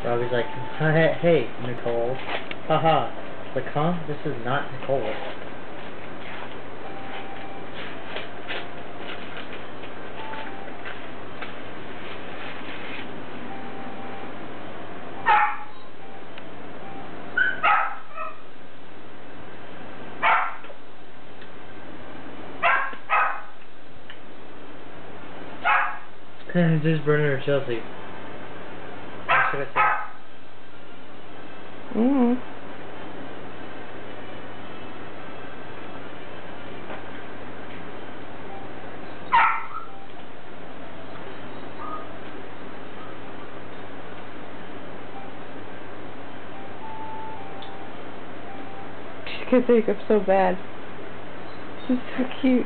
Robbie's like, hey, Nicole. Haha. Like, huh? This is not Nicole. Just Brennan or Chelsea. What should I say? She could think I'm so bad. She's so cute.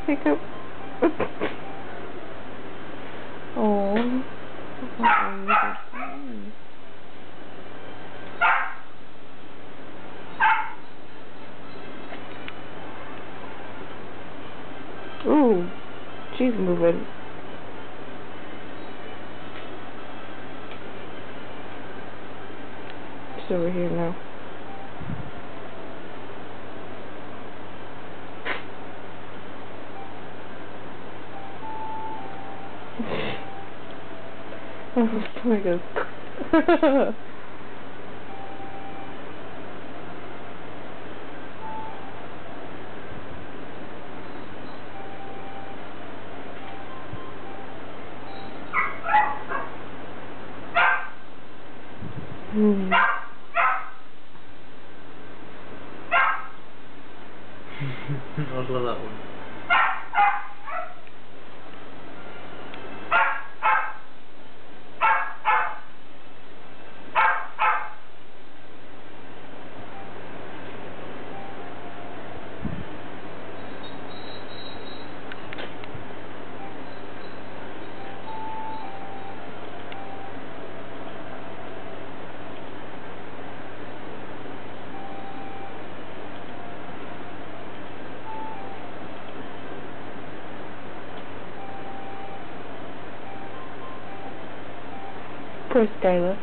Hiccup. Oh. Ooh, she's moving. She's over here now. Oh my god. I love that one. Poor Skylar.